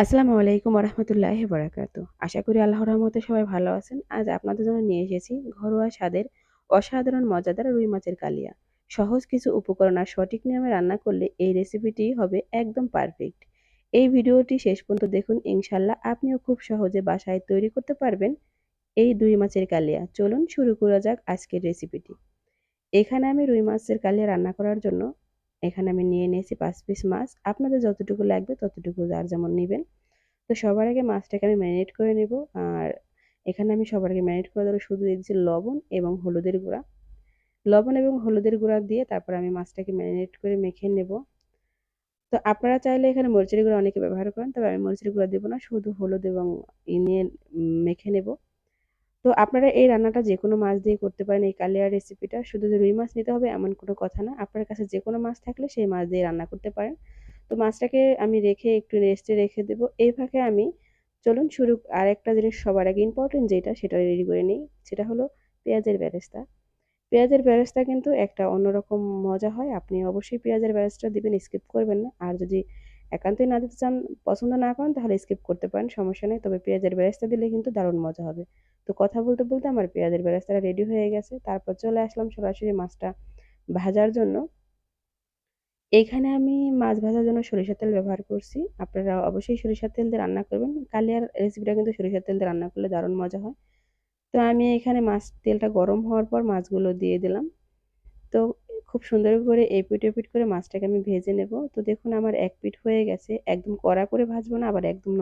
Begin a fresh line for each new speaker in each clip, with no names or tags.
আসসালামু আলাইকুম ওরহমতুল্লাহি বারাকাতু। আশা করি আল্লাহর রহমতে সবাই ভালো আছেন। আজ আপনাদের জন্য নিয়ে এসেছি ঘরোয়া স্বাদের অসাধারণ মজাদার রুই মাছের কালিয়া। সহজ কিছু উপকরণ আর সঠিক নিয়মে রান্না করলে এই রেসিপিটি হবে একদম পারফেক্ট। এই ভিডিওটি শেষ পর্যন্ত দেখুন, ইনশাল্লাহ আপনিও খুব সহজে বাসায় তৈরি করতে পারবেন এই রুই মাছের কালিয়া। চলুন শুরু করা যাক আজকের রেসিপিটি। এখানে আমি রুই মাছের কালিয়া রান্না করার জন্য এখানে আমি নিয়ে নিয়েছি 5 পিস মাছ। আপনাদের যতটুকু লাগবে ততটুকু যার যেমন নিবেন। তো সবার আগে মাছটাকে আমি ম্যারিনেট করে নেব। আর এখানে আমি সবার আগে ম্যারিনেট করে দেবো, শুধু দিয়ে দিচ্ছি লবণ এবং হলুদের গুঁড়া। লবণ এবং হলুদের গুঁড়া দিয়ে তারপর আমি মাছটাকে ম্যারিনেট করে মেখে নেব। তো আপনারা চাইলে এখানে মরিচের গুঁড়া অনেকে ব্যবহার করেন, তবে আমি মরিচের গুঁড়া দেবো না, শুধু হলুদ এবং নিয়ে মেখে নেব। তো আপনারা এই রান্নাটা যেকোনো মাছ দিয়ে করতে পারেন। এই কালিয়ার রেসিপিটা শুধু যে রুই মাছ নিতে হবে এমন কোনো কথা না। আপনার কাছে যেকোনো মাছ থাকলে সেই মাছ দিয়ে রান্না করতে পারেন। তো মাছটাকে আমি রেখে একটু রেস্টে রেখে দেবো। এই ফাঁকে আমি চলুন শুরু আরেকটা জিনিস সবার আগে ইম্পর্টেন্ট যেটা সেটা রেডি করে নিই। সেটা হলো পেঁয়াজের বেরেস্তা। পেঁয়াজের বেরেস্তা কিন্তু একটা অন্যরকম মজা হয়। আপনি অবশ্যই পেঁয়াজের বেরেস্তা দিবেন, স্কিপ করবেন না। আর যদি একান্তই না দিতে চান, পছন্দ না করেন, তাহলে স্কিপ করতে পারেন, সমস্যা নেই। তবে পেঁয়াজের বেরেস্তা দিলে কিন্তু দারুণ মজা হবে। তো কথা বলতে বলতে আমার পেঁয়াজের বেরেস্তাটা রেডি হয়ে গেছে। তারপর চলে আসলাম সরাসরি মাছটা ভাজার জন্য। এখানে আমি মাছ ভাজার জন্য সরিষার তেল ব্যবহার করছি। আপনারা অবশ্যই সরিষার তেল দিয়ে রান্না করবেন। কালিয়ার রেসিপিটা কিন্তু সরিষার তেল দিয়ে রান্না করলে দারুণ মজা হয়। তো আমি এখানে তেলটা গরম হওয়ার পর মাছগুলো দিয়ে দিলাম। তো খুব সুন্দর করে এপিট ওপিট করে মাছটাকে আমি ভেজে নেব। তো দেখুন আমার এক পিঠ হয়ে গেছে। একদম কড়া করে ভাজবো না, আবার একদম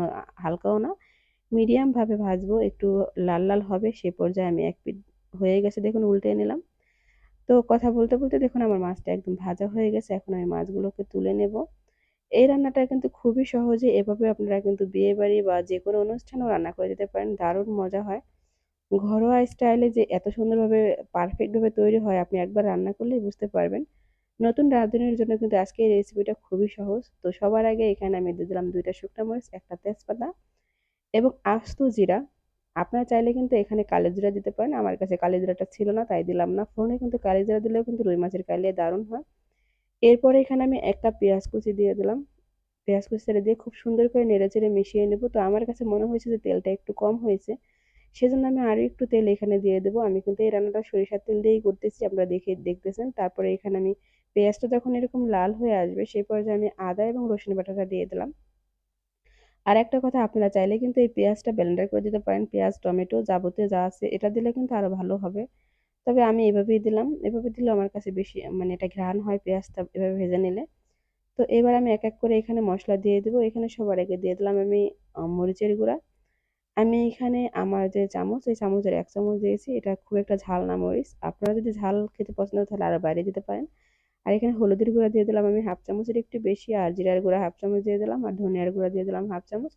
হালকাও না, মিডিয়াম ভাবে ভাজবো। একটু লাল লাল হবে সে পর্যায়ে আমি এক পিঠ হয়ে গেছে দেখুন উল্টে নিলাম। তো কথা বলতে বলতে দেখুন আমার মাছটা একদম ভাজা হয়ে গেছে। এখন আমি মাছগুলোকে তুলে নেব। এই রান্নাটা কিন্তু খুবই সহজে, এভাবে আপনারা কিন্তু বিয়ে বাড়ি বা যেকোনো অনুষ্ঠানেও রান্না করে দিতে পারেন, দারুণ মজা হয়। ঘরোয়া স্টাইলে যে এত সুন্দরভাবে পারফেক্ট ভাবে তৈরি হয়, আপনি একবার রান্না করলেই বুঝতে পারবেন। নতুন রাঁধুনির জন্য কিন্তু আজকে এই রেসিপিটা খুবই সহজ। তো সবার আগে এখানে আমি দিয়ে দিলাম 2টা শুকনো মরিচ, একটা তেজপাতা এবং আস্ত জিরা। আপনারা চাইলে কিন্তু এখানে কালো জিরা দিতে পারেন। আমার কাছে কালো জিরাটা ছিল না, তাই দিলাম না। ফোড়নে কিন্তু কালো জিরা দিলেও কিন্তু রুই মাছের কালিয়া দারুণ হয়। এরপরে এখানে আমি 1 কাপ পেঁয়াজ কুচি দিয়ে দিলাম। পেঁয়াজ কুচিটা দিয়ে খুব সুন্দর করে নেড়েচেড়ে মিশিয়ে নেব। তো আমার কাছে মনে হয়েছে যে তেলটা একটু কম হয়েছে, সেজন্য আমি আরো একটু তেল এখানে দিয়ে দেবো। আমি কিন্তু এই রান্নাটা সরিষার তেল দিয়েই করতেছি, আপনারা দেখতেছেন। তারপরে এখানে আমি পেঁয়াজটা যখন এরকম লাল হয়ে আসবে সেই পর্যায়ে আমি আদা এবং রসুন বাটাটা দিয়ে দিলাম। আর একটা কথা, আপনারা চাইলে কিন্তু এই পেঁয়াজটা ব্লেন্ডার করে দিতে পারেন। পেঁয়াজ, টমেটো যাবতীয় যা আছে এটা দিলে কিন্তু আরো ভালো হবে। তবে আমি এভাবেই দিলাম। এভাবে দিলে আমার কাছে বেশি এটা ঘ্রাণ হয় পেঁয়াজটা এভাবে ভেজে নিলে। তো এবার আমি এক এক করে এখানে মশলা দিয়ে দেবো। এখানে সবার আগে দিয়ে দিলাম আমি মরিচের গুঁড়া। আমি এখানে আমার যে চামচ, এই চামচের 1 চামচ দিয়েছি। এটা খুব একটা ঝাল না মরিচ। আপনারা যদি ঝাল খেতে পছন্দ করেন তাহলে আরো বাড়িয়ে দিতে পারেন। আর এখানে হলুদের গুঁড়া দিয়ে দিলাম আমি 1/2 চামচের একটু বেশি, আর জিরার গুঁড়া 1/2 চামচ দিয়ে দিলাম, আর ধনিয়ার গুঁড়া দিয়ে দিলাম 1/2 চামচ।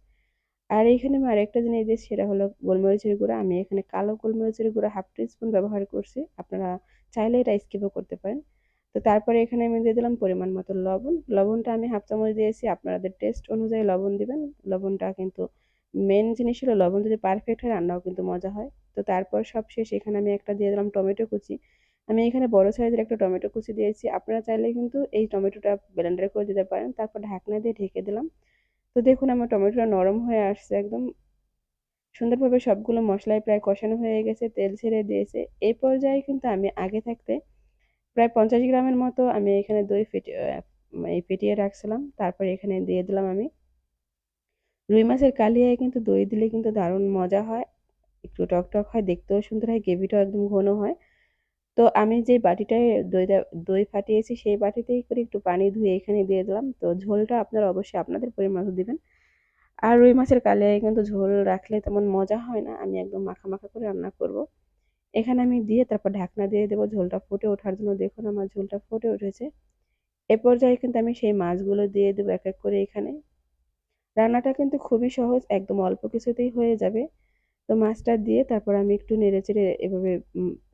আর এইখানে আমি আরেকটা জিনিস দিয়েছি, সেটা হলো গোলমরিচের গুঁড়া। আমি এখানে কালো গোলমরিচের গুঁড়া 1/2 টিস্পুন ব্যবহার করছি। আপনারা চাইলে এটা স্কিপও করতে পারেন। তো তারপরে এখানে আমি দিয়ে দিলাম পরিমাণ মতো লবণ। লবণটা আমি 1/2 চামচ দিয়েছি। আপনাদের টেস্ট অনুযায়ী লবণ দিবেন। লবণটা কিন্তু মেন জিনিস হলো লবণ যদি পারফেক্ট হয় রান্নাও কিন্তু মজা হয়। তো তারপর সবশেষ এখানে আমি একটা দিয়ে দিলাম টমেটো কুচি। আমি এখানে বড় সাইজের একটা টমেটো কুচি দিয়েছি। আপনারা চাইলে কিন্তু এই টমেটোটা ব্লেন্ডার করে দিতে পারেন। তারপর ঢাকনা দিয়ে ঢেকে দিলাম। তো দেখুন আমার টমেটোটা নরম হয়ে আসছে একদম সুন্দরভাবে, সবগুলো মশলায় প্রায় কষানো হয়ে গেছে, তেল ছেড়ে দিয়েছে। এই পর্যায়ে কিন্তু আমি আগে থাকতে প্রায় 50 গ্রামের মতো আমি এখানে দই ফেটিয়ে রাখছিলাম। তারপরে এখানে দিয়ে দিলাম আমি রুই মাছের কালিয়ায় কিন্তু দই দিলে কিন্তু দারুণ মজা হয়। একটু টকটক হয়, দেখতেও সুন্দর হয়, গ্রেভিটাও একদম ঘন হয়। তো আমি যে বাটিটায় দই ফাটিয়েছি সেই বাটিতেই করে একটু পানি ধুয়ে এখানে দিয়ে দিলাম। তো ঝোলটা আপনারা অবশ্যই আপনাদের পরিমাণ মতো দিবেন। আর রুই মাছের কালিয়ায় কিন্তু ঝোল রাখলে তেমন মজা হয় না। আমি একদম মাখা মাখা করে রান্না করব। এখানে আমি দিয়ে তারপর ঢাকনা দিয়ে দেবো ঝোলটা ফুটে ওঠার জন্য। দেখুন আমার ঝোলটা ফুটে উঠেছে। এ পর্যায়ে কিন্তু আমি সেই মাছগুলো দিয়ে দেবো এক এক করে এখানে। রান্নাটা কিন্তু খুবই সহজ, একদম অল্প কিছুতেই হয়ে যাবে। তো মাছটা দিয়ে তারপর আমি একটু নেড়েচেড়ে এভাবে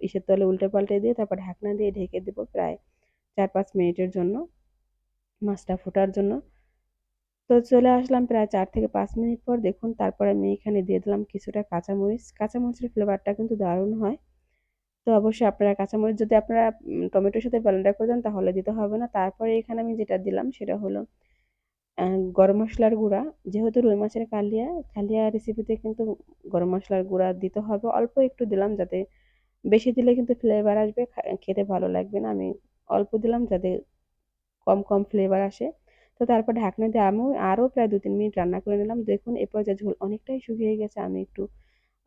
ইসের তলে উল্টে পাল্টে দিয়ে তারপর ঢাকনা দিয়ে ঢেকে দেবো প্রায় 4-5 মিনিটের জন্য, মাছটা ফোটার জন্য। তো চলে আসলাম প্রায় 4 থেকে 5 মিনিট পর। দেখুন তারপর আমি এখানে দিয়ে দিলাম কিছুটা কাঁচামরিচ। কাঁচামরিচের ফ্লেভারটা কিন্তু দারুণ হয়। তো অবশ্যই আপনারা কাঁচামরিচ যদি আপনারা টমেটোর সাথে ব্লেন্ডার করে দেন তাহলে দিতে হবে না। তারপরে এখানে আমি যেটা দিলাম সেটা হলো গরম মসলার গুঁড়া, যেহেতু রুই মাছের কালিয়া, কালিয়া রেসিপিতে কিন্তু গরম মসলার গুঁড়া দিতে হবে। অল্প একটু দিলাম, যাতে বেশি দিলে কিন্তু ফ্লেভার আসবে, খেতে ভালো লাগবে না। আমি অল্প দিলাম যাতে কম, কম ফ্লেভার আসে। তো তারপর ঢাকনা দিয়ে আমি আরও প্রায় ২-৩ মিনিট রান্না করে নিলাম। দেখুন এ পর্যায়ে ঝোল অনেকটাই শুকিয়ে গেছে। আমি একটু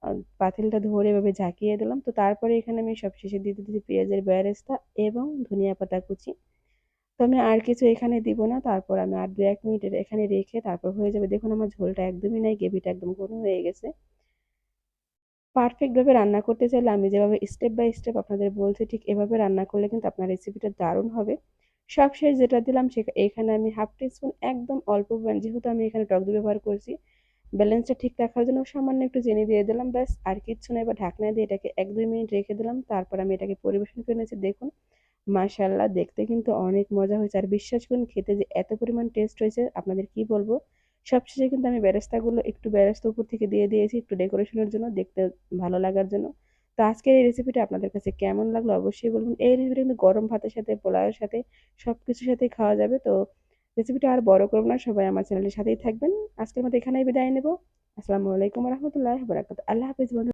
আ পাতিলটা ধরে এভাবে ঝাঁকিয়ে দিলাম। তো তারপরে এখানে আমি সবশেষে দিয়ে দিতেছি পেঁয়াজের বেরেস্তা এবং ধনিয়া পাতা কুচি। তো আমি আর কিছু এখানে দিব না। তারপর আমি আর ২-১ মিনিট এখানে রেখে তারপর হয়ে যাবে। দেখুন আমার ঝোলটা একদমই নাই, গ্রেভিটা একদম ঘন হয়ে গেছে। পারফেক্ট ভাবে রান্না করতে চাইলে আমি যেভাবে স্টেপ বাই স্টেপ আপনাদের বলছি, ঠিক এভাবে রান্না করলে কিন্তু আপনার রেসিপিটা দারুণ হবে। সবশেষ যেটা দিলাম এখানে আমি হাফ টিস্পুন একদম অল্প পরিমাণ, যেহেতু আমি এখানে টক দই ব্যবহার করছি, ব্যালেন্সটা ঠিক রাখার জন্য সামান্য একটু চিনি দিয়ে দিলাম। ব্যাস আর কিচ্ছু না। এবার ঢাকনা দিয়ে এটাকে ১-২ মিনিট রেখে দিলাম। তারপর আমি এটাকে পরিবেশন করে নিয়েছি। দেখুন মাশাআল্লাহ, দেখতে কিন্তু অনেক মজা হয়েছে। আর বিশ্বাস করুন খেতে যে এত পরিমাণ টেস্ট হয়েছে আপনাদের কি বলবো। সবশেষে কিন্তু আমি একটু বেরেস্তা উপর থেকে দিয়ে দিয়েছি একটু ডেকোরেশনের জন্য, দেখতে ভালো লাগার জন্য। তো আজকের এই রেসিপিটা আপনাদের কাছে কেমন লাগলো অবশ্যই বলবেন। এই রেসিপিটা কিন্তু গরম ভাতের সাথে, পোলাওয়ের সাথে সবকিছুর সাথেই খাওয়া যাবে। তো রেসিপিটা আর বড় করব না। সবাই আমার চ্যানেলের সাথেই থাকবেন। আজকের মতো এখানেই বিদায় নেব। আসসালামু আলাইকুম ওয়া রাহমাতুল্লাহি ওয়া বারাকাতুহু। আল্লাহ হাফেজ বন্ধু।